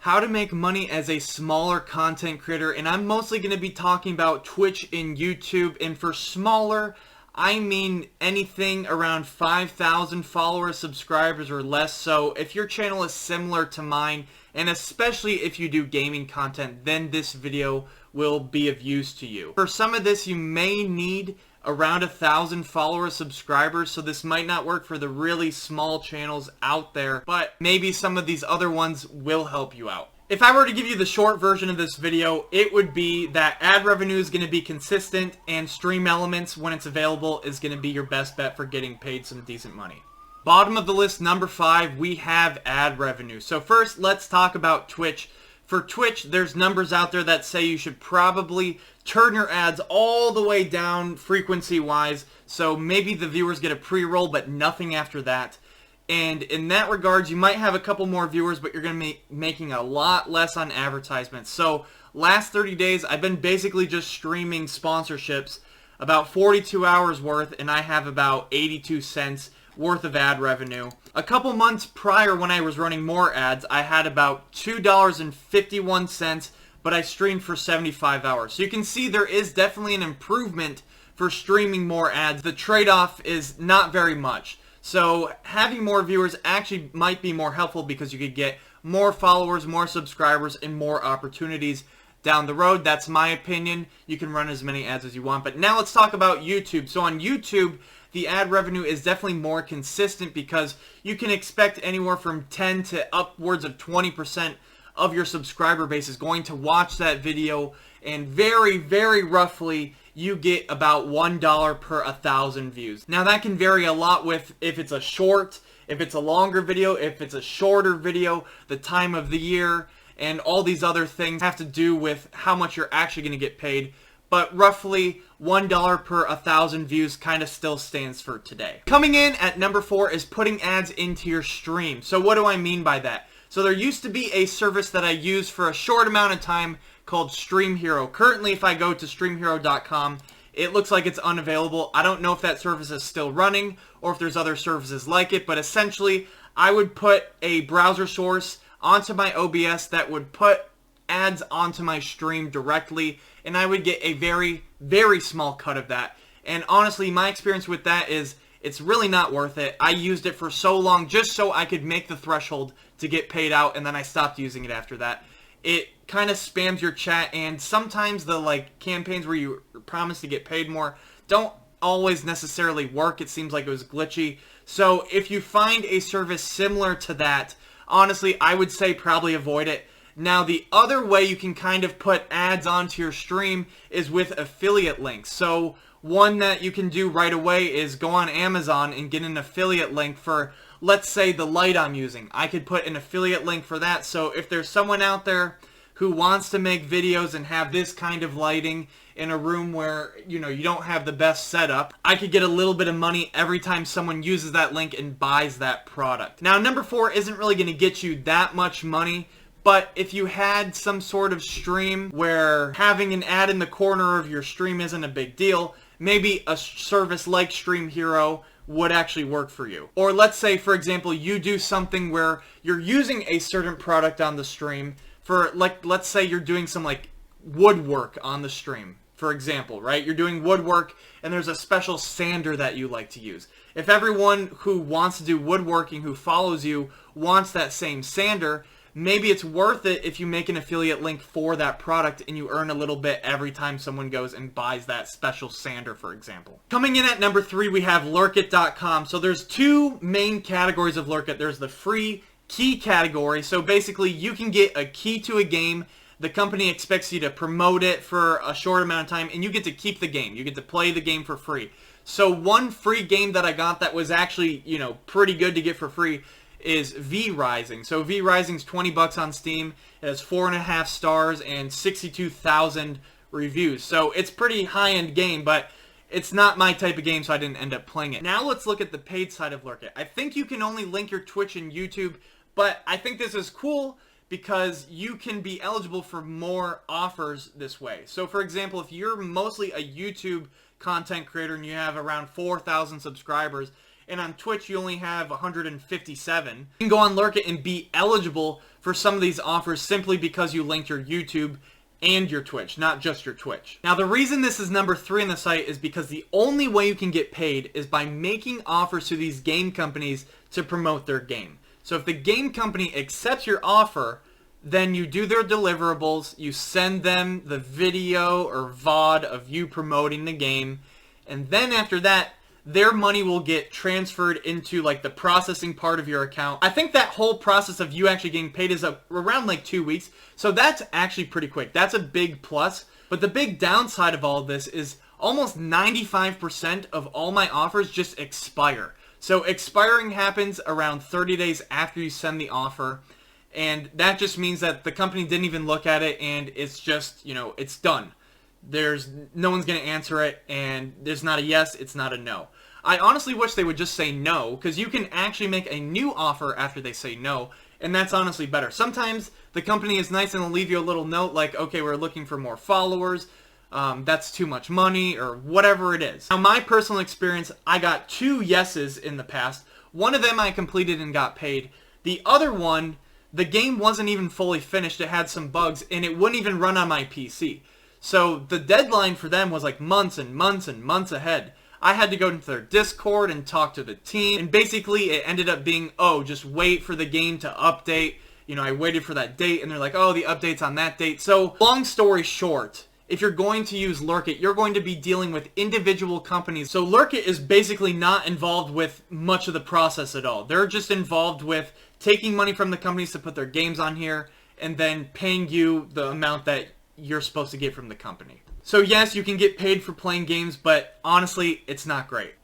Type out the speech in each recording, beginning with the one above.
how to make money as a smaller content creator, and I'm mostly going to be talking about Twitch and YouTube. And for smaller, I mean anything around 5,000 followers, subscribers, or less. So if your channel is similar to mine, and especially if you do gaming content, then this video will be of use to you. For some of this, you may need around 1,000 followers, subscribers, so this might not work for the really small channels out there, but maybe some of these other ones will help you out. If I were to give you the short version of this video, it would be that ad revenue is going to be consistent, and Stream Elements, when it's available, is going to be your best bet for getting paid some decent money. Bottom of the list, number 5, we have ad revenue. So first, let's talk about Twitch. For Twitch, there's numbers out there that say you should probably turn your ads all the way down frequency-wise, so maybe the viewers get a pre-roll, but nothing after that. And in that regards, you might have a couple more viewers, but you're going to be making a lot less on advertisements. So last 30 days, I've been basically just streaming sponsorships, about 42 hours worth, and I have about 82 cents worth of ad revenue. A couple months prior, when I was running more ads, I had about $2.51, but I streamed for 75 hours. So you can see there is definitely an improvement for streaming more ads. The trade-off is not very much. So having more viewers actually might be more helpful because you could get more followers, more subscribers, and more opportunities down the road. That's my opinion. You can run as many ads as you want. But now let's talk about YouTube. So on YouTube, the ad revenue is definitely more consistent because you can expect anywhere from 10 to upwards of 20% of your subscriber base is going to watch that video, and very, very roughly you get about $1 per 1,000 views. Now that can vary a lot with if it's a short, if it's a longer video, if it's a shorter video, the time of the year, and all these other things have to do with how much you're actually going to get paid. But roughly $1 per 1,000 views kind of still stands for today. Coming in at number 4 is putting ads into your stream. So what do I mean by that? So there used to be a service that I used for a short amount of time called Stream Hero. Currently, if I go to streamhero.com, it looks like it's unavailable. I don't know if that service is still running or if there's other services like it, but essentially I would put a browser source onto my OBS that would put ads onto my stream directly, and I would get a very, very small cut of that. And honestly, my experience with that is it's really not worth it. I used it for so long just so I could make the threshold to get paid out, and then I stopped using it after that. It kind of spams your chat, and sometimes the campaigns where you promise to get paid more don't always necessarily work. It seems like it was glitchy. So if you find a service similar to that, honestly, I would say probably avoid it. Now, the other way you can kind of put ads onto your stream is with affiliate links. So one that you can do right away is go on Amazon and get an affiliate link for, let's say, the light I'm using. I could put an affiliate link for that. So if there's someone out there who wants to make videos and have this kind of lighting in a room where, you don't have the best setup, I could get a little bit of money every time someone uses that link and buys that product. Now, number 4 isn't really going to get you that much money, but if you had some sort of stream where having an ad in the corner of your stream isn't a big deal, maybe a service like Stream Hero would actually work for you. Or let's say, for example, you do something where you're using a certain product on the stream for, let's say you're doing some woodwork on the stream, for example, right? You're doing woodwork and there's a special sander that you like to use. If everyone who wants to do woodworking who follows you wants that same sander, maybe it's worth it if you make an affiliate link for that product and you earn a little bit every time someone goes and buys that special sander, for example. Coming in at number 3, we have Lurkit.com. So there's 2 main categories of Lurkit. There's the free key category. So basically you can get a key to a game. The company expects you to promote it for a short amount of time, and you get to keep the game. You get to play the game for free. So one free game that I got that was actually, pretty good to get for free is V Rising. So V Rising's $20 on Steam. It has 4.5 stars and 62,000 reviews. So it's pretty high-end game, but it's not my type of game, so I didn't end up playing it. Now let's look at the paid side of Lurkit. I think you can only link your Twitch and YouTube, but I think this is cool because you can be eligible for more offers this way. So for example, if you're mostly a YouTube content creator and you have around 4,000 subscribers, and on Twitch you only have 157, you can go on Lurkit and be eligible for some of these offers simply because you linked your YouTube and your Twitch, not just your Twitch. Now, the reason this is number 3 on the site is because the only way you can get paid is by making offers to these game companies to promote their game. So if the game company accepts your offer, then you do their deliverables, you send them the video or VOD of you promoting the game, and then after that, their money will get transferred into like the processing part of your account. I think that whole process of you actually getting paid is around like 2 weeks. So that's actually pretty quick. That's a big plus. But the big downside of all of this is almost 95% of all my offers just expire. So expiring happens around 30 days after you send the offer. And that just means that the company didn't even look at it and it's just, it's done. No one's going to answer it, and there's not a yes, it's not a no. I honestly wish they would just say no, because you can actually make a new offer after they say no, and that's honestly better. Sometimes the company is nice and they'll leave you a little note like, okay, we're looking for more followers, that's too much money, or whatever it is. Now, my personal experience, I got 2 yeses in the past. One of them I completed and got paid. The other one, the game wasn't even fully finished, it had some bugs, and it wouldn't even run on my PC. So the deadline for them was like months and months and months ahead. I had to go into their Discord and talk to the team. And basically it ended up being, oh, just wait for the game to update. I waited for that date and they're like, oh, the update's on that date. So long story short, if you're going to use Lurkit, you're going to be dealing with individual companies. So Lurkit is basically not involved with much of the process at all. They're just involved with taking money from the companies to put their games on here and then paying you the amount that you're supposed to get from the company. So yes, you can get paid for playing games, but honestly, it's not great.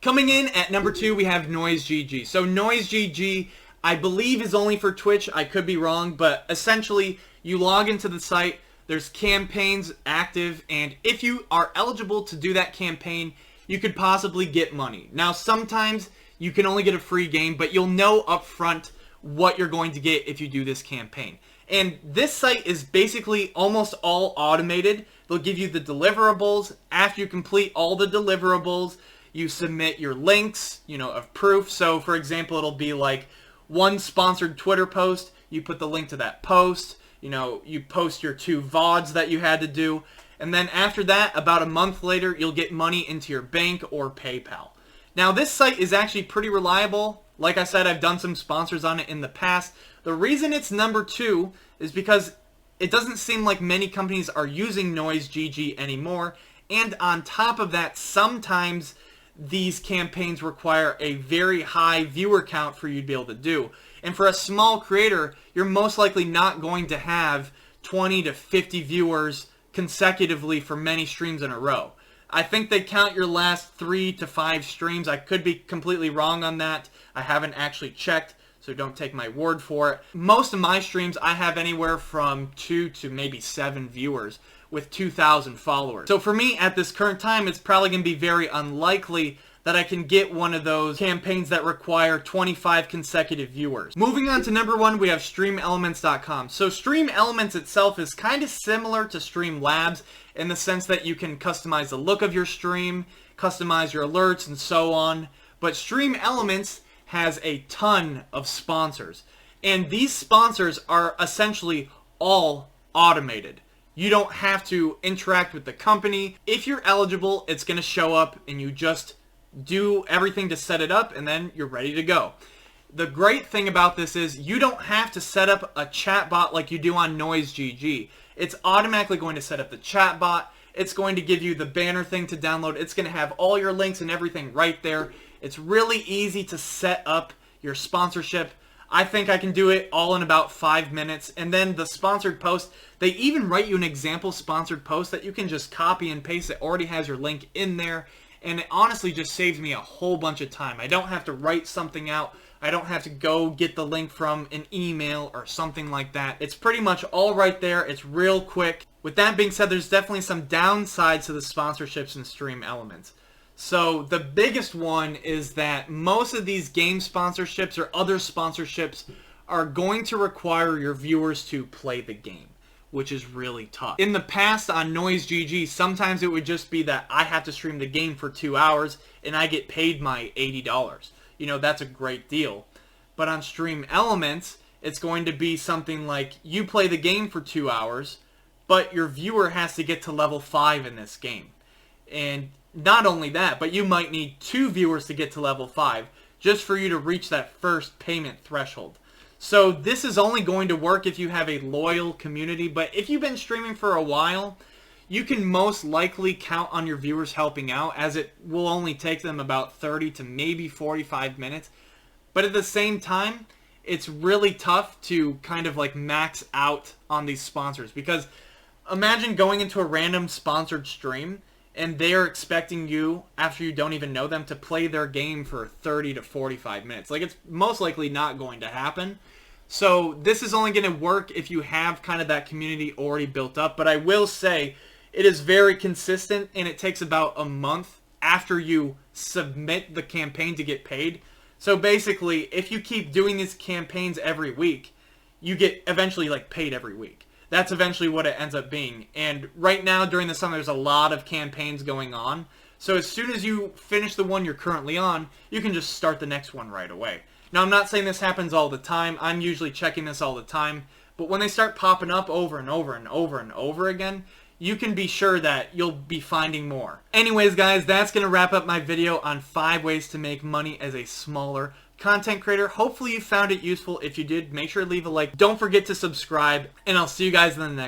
Coming in at number 2, we have NoiseGG. So NoiseGG, I believe, is only for Twitch. I could be wrong, but essentially, you log into the site, there's campaigns active, and if you are eligible to do that campaign, you could possibly get money. Now, sometimes you can only get a free game, but you'll know up front what you're going to get if you do this campaign. And this site is basically almost all automated. They'll give you the deliverables. After you complete all the deliverables, you submit your links, of proof. So, for example, it'll be like one sponsored Twitter post. You put the link to that post. You post your 2 VODs that you had to do. And then after that, about a month later, you'll get money into your bank or PayPal. Now, this site is actually pretty reliable. Like I said, I've done some sponsors on it in the past. The reason it's number 2 is because it doesn't seem like many companies are using NoiseGG anymore. And on top of that, sometimes these campaigns require a very high viewer count for you to be able to do. And for a small creator, you're most likely not going to have 20 to 50 viewers consecutively for many streams in a row. I think they count your last 3 to 5 streams. I could be completely wrong on that. I haven't actually checked, so don't take my word for it. Most of my streams, I have anywhere from 2 to maybe 7 viewers with 2,000 followers. So for me, at this current time, it's probably going to be very unlikely that I can get one of those campaigns that require 25 consecutive viewers. Moving on to number 1, we have StreamElements.com. So StreamElements itself is kind of similar to Streamlabs in the sense that you can customize the look of your stream, customize your alerts, and so on. But StreamElements has a ton of sponsors. And these sponsors are essentially all automated. You don't have to interact with the company. If you're eligible, it's going to show up and you just do everything to set it up and then you're ready to go. The great thing about this is you don't have to set up a chatbot like you do on NoiseGG. It's automatically going to set up the chatbot. It's going to give you the banner thing to download. It's going to have all your links and everything right there. It's really easy to set up your sponsorship. I think I can do it all in about 5 minutes. And then the sponsored post, they even write you an example sponsored post that you can just copy and paste. It already has your link in there. And it honestly just saves me a whole bunch of time. I don't have to write something out. I don't have to go get the link from an email or something like that. It's pretty much all right there. It's real quick. With that being said, there's definitely some downsides to the sponsorships in StreamElements. So the biggest one is that most of these game sponsorships or other sponsorships are going to require your viewers to play the game, which is really tough. In the past on NoiseGG, sometimes it would just be that I have to stream the game for 2 hours and I get paid my $80. That's a great deal. But on StreamElements, it's going to be something like you play the game for 2 hours, but your viewer has to get to level 5 in this game. And not only that, but you might need 2 viewers to get to level 5 just for you to reach that first payment threshold. So this is only going to work if you have a loyal community, but if you've been streaming for a while, you can most likely count on your viewers helping out, as it will only take them about 30 to maybe 45 minutes. But at the same time, it's really tough to kind of like max out on these sponsors, because imagine going into a random sponsored stream and they're expecting you, after you don't even know them, to play their game for 30 to 45 minutes. Like, it's most likely not going to happen. So this is only going to work if you have kind of that community already built up. But I will say it is very consistent, and it takes about a month after you submit the campaign to get paid. So basically, if you keep doing these campaigns every week, you get eventually like paid every week. That's eventually what it ends up being. And right now, during the summer, there's a lot of campaigns going on. So as soon as you finish the one you're currently on, you can just start the next one right away. Now, I'm not saying this happens all the time. I'm usually checking this all the time. But when they start popping up over and over and over and over again, you can be sure that you'll be finding more. Anyways, guys, that's going to wrap up my video on 5 ways to make money as a smaller content creator. Hopefully you found it useful. If you did, make sure to leave a like. Don't forget to subscribe, and I'll see you guys in the next